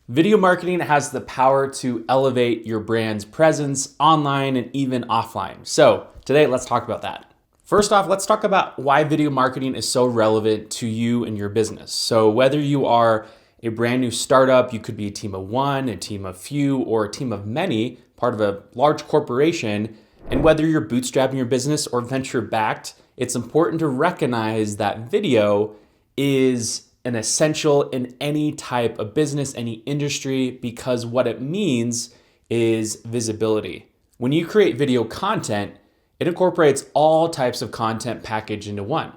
Video marketing has the power to elevate your brand's presence online and even offline. So today, let's talk about that. First off, let's talk about why video marketing is so relevant to you and your business. So whether you are a brand new startup, you could be a team of one, a team of few, or a team of many, part of a large corporation, and whether you're bootstrapping your business or venture backed, it's important to recognize that video is an essential in any type of business, any industry, because what it means is visibility. When you create video content, it incorporates all types of content packaged into one.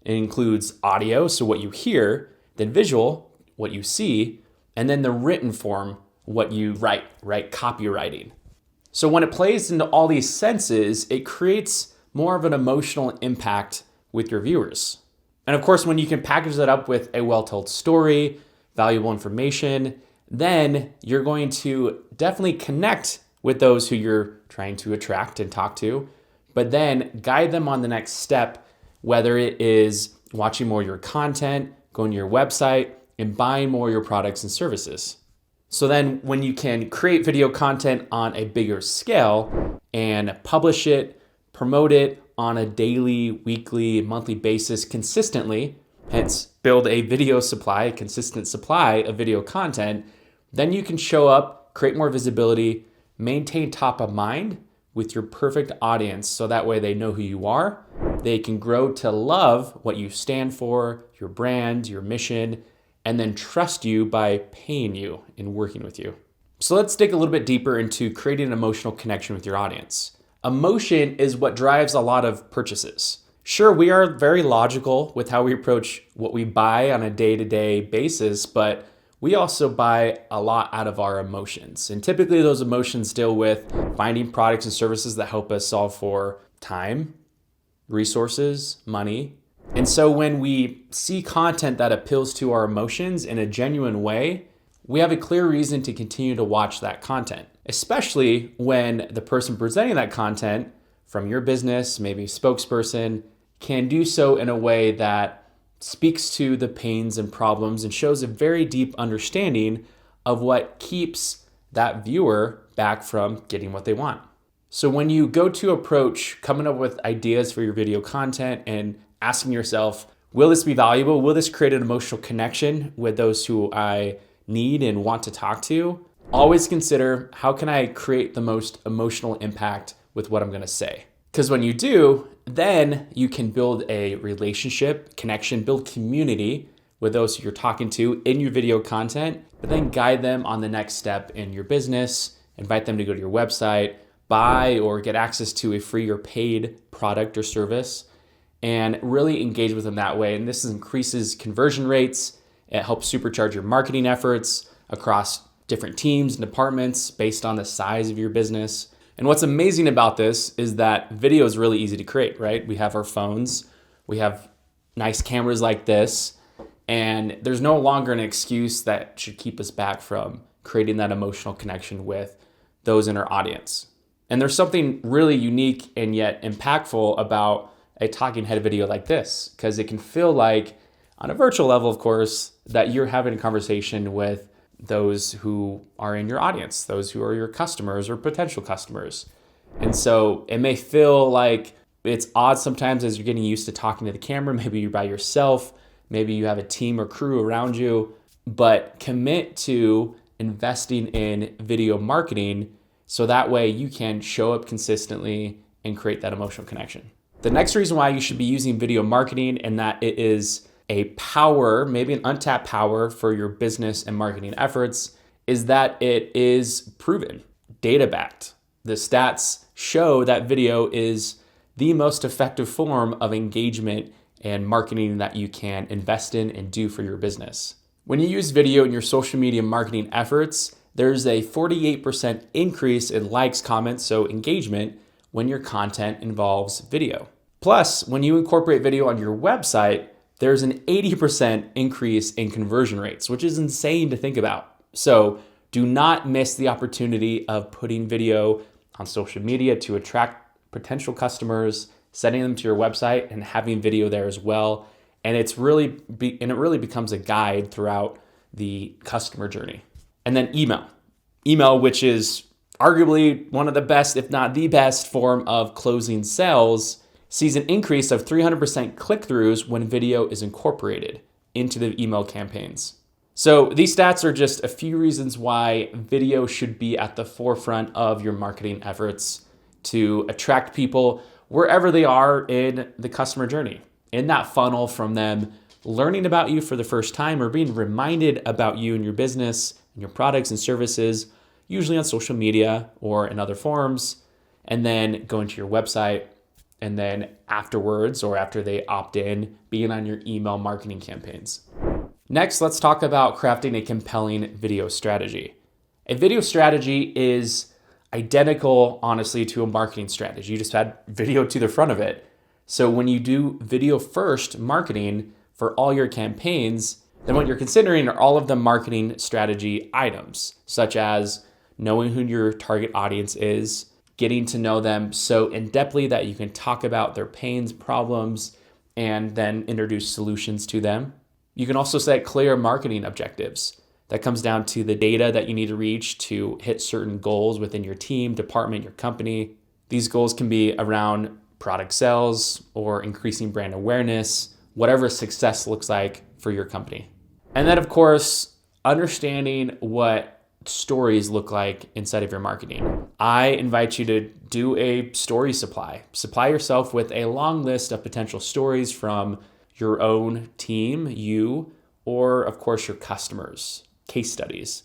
It includes audio, so what you hear, then visual, what you see, and then the written form, what you write, copywriting. So when it plays into all these senses, it creates more of an emotional impact with your viewers. And of course, when you can package that up with a well-told story, valuable information, then you're going to definitely connect with those who you're trying to attract and talk to, but then guide them on the next step, whether it is watching more of your content, going to your website, and buying more of your products and services. So then when you can create video content on a bigger scale and publish it, promote it on a daily, weekly, monthly basis consistently, hence build a video supply, a consistent supply of video content, then you can show up, create more visibility, maintain top of mind with your perfect audience so that way they know who you are. They can grow to love what you stand for, your brand, your mission, and then trust you by paying you and working with you. So let's dig a little bit deeper into creating an emotional connection with your audience. Emotion is what drives a lot of purchases. Sure, we are very logical with how we approach what we buy on a day-to-day basis, but we also buy a lot out of our emotions. And typically those emotions deal with finding products and services that help us solve for time, resources, money. And so when we see content that appeals to our emotions in a genuine way, we have a clear reason to continue to watch that content, especially when the person presenting that content from your business, maybe spokesperson, can do so in a way that speaks to the pains and problems and shows a very deep understanding of what keeps that viewer back from getting what they want. So when you go to approach coming up with ideas for your video content and asking yourself, will this be valuable? Will this create an emotional connection with those who I need and want to talk to? Always consider, how can I create the most emotional impact with what I'm going to say? Because when you do, then you can build a relationship, connection, build community with those who you're talking to in your video content, but then guide them on the next step in your business, invite them to go to your website, buy or get access to a free or paid product or service, and really engage with them that way. And this increases conversion rates. It helps supercharge your marketing efforts across different teams and departments based on the size of your business. And what's amazing about this is that video is really easy to create, right? We have our phones, we have nice cameras like this, and there's no longer an excuse that should keep us back from creating that emotional connection with those in our audience. And there's something really unique and yet impactful about a talking head video like this, because it can feel like, on a virtual level, of course, that you're having a conversation with those who are in your audience, those who are your customers or potential customers. And so it may feel like it's odd sometimes as you're getting used to talking to the camera. Maybe you're by yourself, maybe you have a team or crew around you, but commit to investing in video marketing so that way you can show up consistently and create that emotional connection. The next reason why you should be using video marketing, and that it is a power, maybe an untapped power for your business and marketing efforts, is that it is proven, data-backed. The stats show that video is the most effective form of engagement and marketing that you can invest in and do for your business. When you use video in your social media marketing efforts, there's a 48% increase in likes, comments, so engagement, when your content involves video. Plus, when you incorporate video on your website, there's an 80% increase in conversion rates, which is insane to think about. So do not miss the opportunity of putting video on social media to attract potential customers, sending them to your website and having video there as well. And it really becomes a guide throughout the customer journey. And then email. Email, which is arguably one of the best, if not the best form of closing sales, sees an increase of 300% click-throughs when video is incorporated into the email campaigns. So these stats are just a few reasons why video should be at the forefront of your marketing efforts to attract people wherever they are in the customer journey, in that funnel from them learning about you for the first time or being reminded about you and your business and your products and services, usually on social media or in other forms, and then going to your website, and then afterwards or after they opt in, being on your email marketing campaigns. Next, let's talk about crafting a compelling video strategy. A video strategy is identical, honestly, to a marketing strategy. You just add video to the front of it. So when you do video first marketing for all your campaigns, then what you're considering are all of the marketing strategy items, such as knowing who your target audience is, getting to know them so in-depthly that you can talk about their pains, problems, and then introduce solutions to them. You can also set clear marketing objectives. That comes down to the data that you need to reach to hit certain goals within your team, department, your company. These goals can be around product sales or increasing brand awareness, whatever success looks like for your company. And then, of course, understanding what stories look like inside of your marketing. I invite you to do a story supply. Supply yourself with a long list of potential stories from your own team, you, or of course your customers, case studies,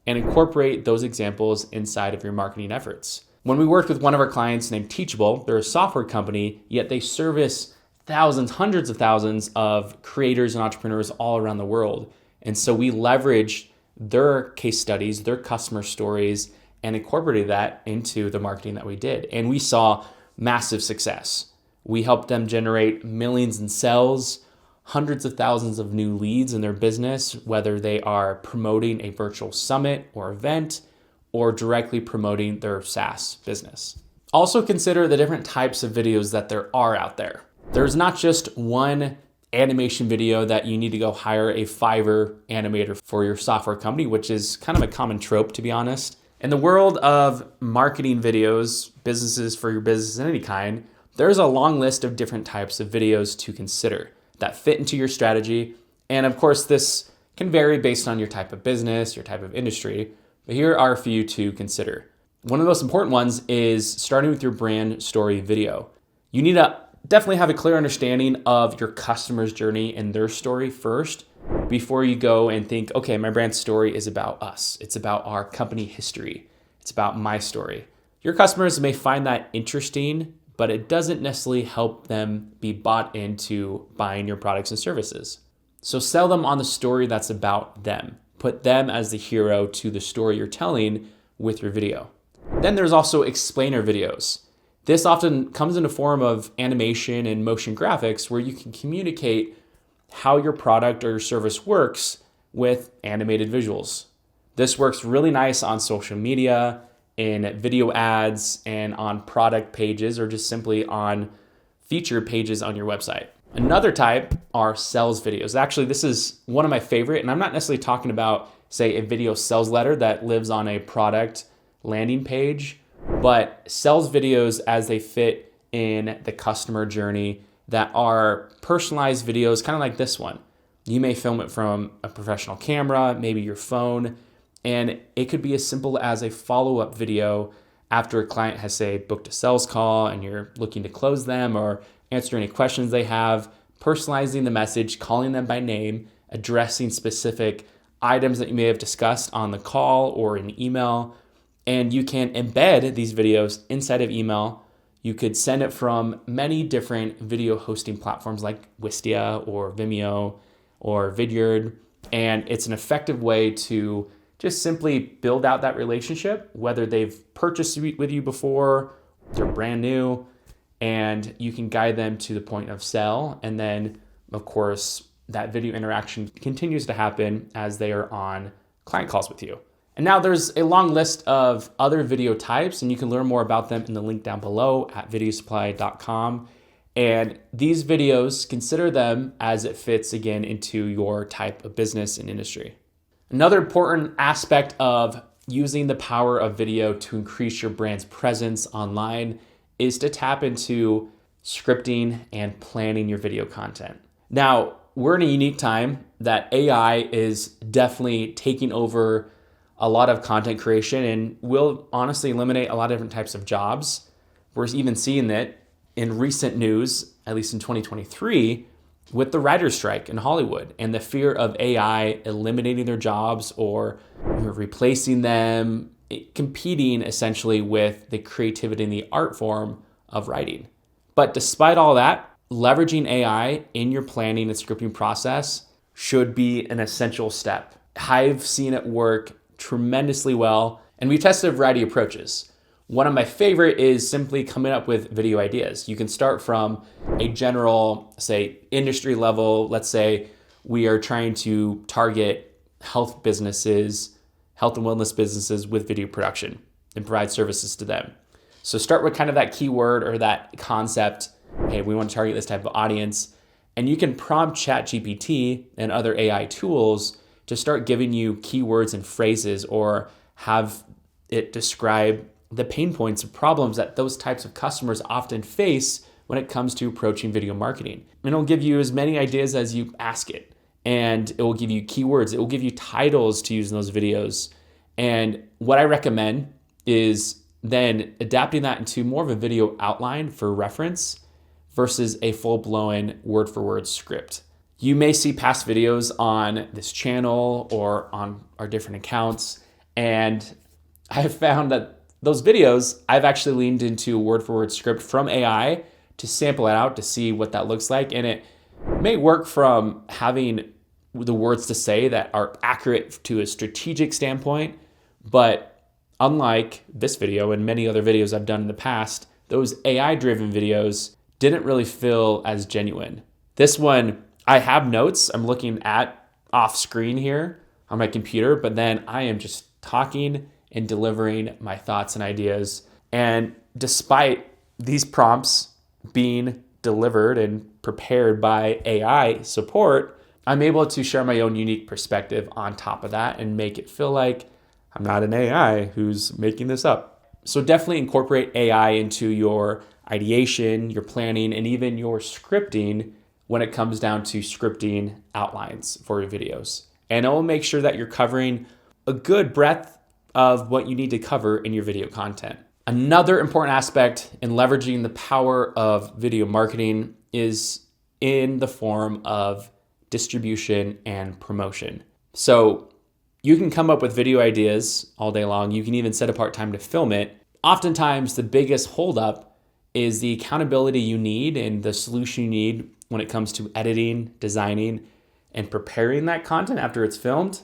and incorporate those examples inside of your marketing efforts. When we worked with one of our clients named Teachable, they're a software company, yet they service thousands, hundreds of thousands of creators and entrepreneurs all around the world. And so we leveraged their case studies, their customer stories, and incorporated that into the marketing that we did. And we saw massive success. We helped them generate millions in sales, hundreds of thousands of new leads in their business, whether they are promoting a virtual summit or event or directly promoting their SaaS business. Also consider the different types of videos that there are out there. There's not just one animation video that you need to go hire a Fiverr animator for your software company, which is kind of a common trope, to be honest. In the world of marketing videos, businesses for your business of any kind, there's a long list of different types of videos to consider that fit into your strategy. And of course, this can vary based on your type of business, your type of industry, but here are a few to consider. One of the most important ones is starting with your brand story video. You need to definitely have a clear understanding of your customer's journey and their story first before you go and think, okay, my brand story is about us. It's about our company history. It's about my story. Your customers may find that interesting, but it doesn't necessarily help them be bought into buying your products and services. So sell them on the story that's about them. Put them as the hero to the story you're telling with your video. Then there's also explainer videos. This often comes in a form of animation and motion graphics where you can communicate how your product or your service works with animated visuals. This works really nice on social media, in video ads, and on product pages, or just simply on feature pages on your website. Another type are sales videos. Actually, this is one of my favorite, and I'm not necessarily talking about, say, a video sales letter that lives on a product landing page, but sales videos as they fit in the customer journey that are personalized videos, kind of like this one. You may film it from a professional camera, maybe your phone, and it could be as simple as a follow-up video after a client has, say, booked a sales call and you're looking to close them or answer any questions they have, personalizing the message, calling them by name, addressing specific items that you may have discussed on the call or in email. And you can embed these videos inside of email. You could send it from many different video hosting platforms like Wistia or Vimeo or Vidyard. And it's an effective way to just simply build out that relationship, whether they've purchased with you before, they're brand new, and you can guide them to the point of sale. And then, of course, that video interaction continues to happen as they are on client calls with you. And now there's a long list of other video types, and you can learn more about them in the link down below at videosupply.com. And these videos, consider them as it fits, again, into your type of business and industry. Another important aspect of using the power of video to increase your brand's presence online is to tap into scripting and planning your video content. Now, we're in a unique time that AI is definitely taking over a lot of content creation and will honestly eliminate a lot of different types of jobs. We're even seeing that in recent news, at least in 2023, with the writer's strike in Hollywood and the fear of AI eliminating their jobs or replacing them, competing essentially with the creativity and the art form of writing. But despite all that, leveraging AI in your planning and scripting process should be an essential step. I've seen it work tremendously well, and we've tested a variety of approaches. One of my favorite is simply coming up with video ideas. You can start from a general, say, industry level. Let's say we are trying to target health businesses, health and wellness businesses with video production and provide services to them. So start with kind of that keyword or that concept. Hey, we want to target this type of audience. And you can prompt ChatGPT and other AI tools to start giving you keywords and phrases or have it describe the pain points and problems that those types of customers often face when it comes to approaching video marketing. And it'll give you as many ideas as you ask it. And it will give you keywords. It will give you titles to use in those videos. And what I recommend is then adapting that into more of a video outline for reference versus a full-blown word-for-word script. You may see past videos on this channel or on our different accounts, and I have found that those videos, I've actually leaned into a word-for-word script from AI to sample it out to see what that looks like, and it may work from having the words to say that are accurate to a strategic standpoint, but unlike this video and many other videos I've done in the past, those AI-driven videos didn't really feel as genuine. This one, I have notes I'm looking at off screen here on my computer, but then I am just talking and delivering my thoughts and ideas. And despite these prompts being delivered and prepared by AI support, I'm able to share my own unique perspective on top of that and make it feel like I'm not an AI who's making this up. So definitely incorporate AI into your ideation, your planning, and even your scripting when it comes down to scripting outlines for your videos. And it will make sure that you're covering a good breadth of what you need to cover in your video content. Another important aspect in leveraging the power of video marketing is in the form of distribution and promotion. So you can come up with video ideas all day long. You can even set apart time to film it. Oftentimes, the biggest holdup is the accountability you need and the solution you need when it comes to editing, designing, and preparing that content after it's filmed,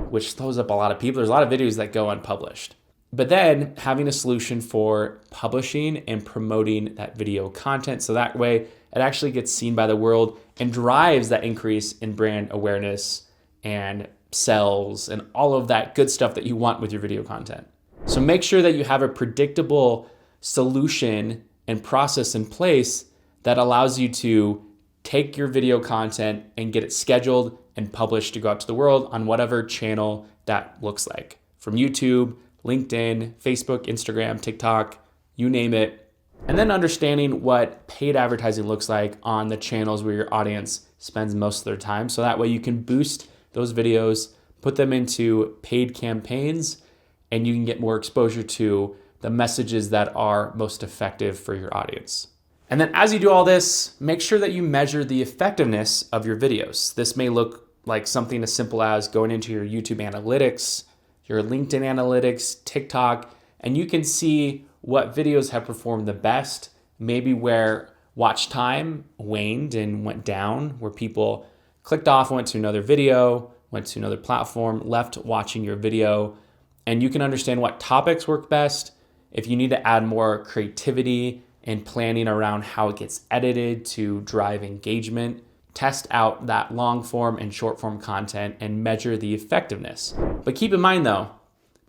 which throws up a lot of people. There's a lot of videos that go unpublished. But then having a solution for publishing and promoting that video content so that way it actually gets seen by the world and drives that increase in brand awareness and sells and all of that good stuff that you want with your video content. So make sure that you have a predictable solution and process in place that allows you to take your video content and get it scheduled and published to go out to the world on whatever channel that looks like. From YouTube, LinkedIn, Facebook, Instagram, TikTok, you name it. And then understanding what paid advertising looks like on the channels where your audience spends most of their time. So that way you can boost those videos, put them into paid campaigns, and you can get more exposure to the messages that are most effective for your audience. And then as you do all this, make sure that you measure the effectiveness of your videos. This may look like something as simple as going into your YouTube analytics, your LinkedIn analytics, TikTok, and you can see what videos have performed the best, maybe where watch time waned and went down, where people clicked off, went to another video, went to another platform, left watching your video, and you can understand what topics work best. If you need to add more creativity and planning around how it gets edited to drive engagement, test out that long form and short form content and measure the effectiveness. But keep in mind though,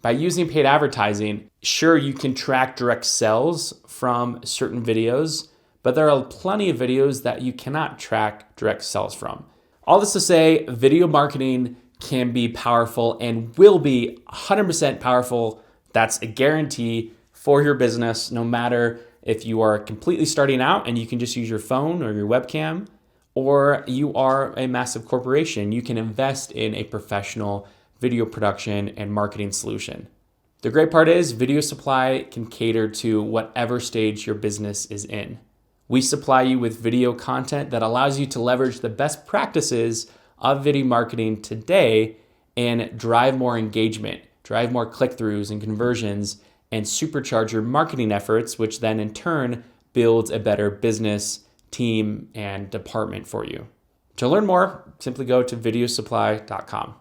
by using paid advertising, sure, you can track direct sales from certain videos, but there are plenty of videos that you cannot track direct sales from. All this to say, video marketing can be powerful and will be 100% powerful. That's a guarantee for your business, no matter if you are completely starting out and you can just use your phone or your webcam, or you are a massive corporation. You can invest in a professional video production and marketing solution. The great part is Video Supply can cater to whatever stage your business is in. We supply you with video content that allows you to leverage the best practices of video marketing today and drive more engagement, drive more click-throughs and conversions, and supercharge your marketing efforts, which then in turn builds a better business, team, and department for you. To learn more, simply go to videosupply.com.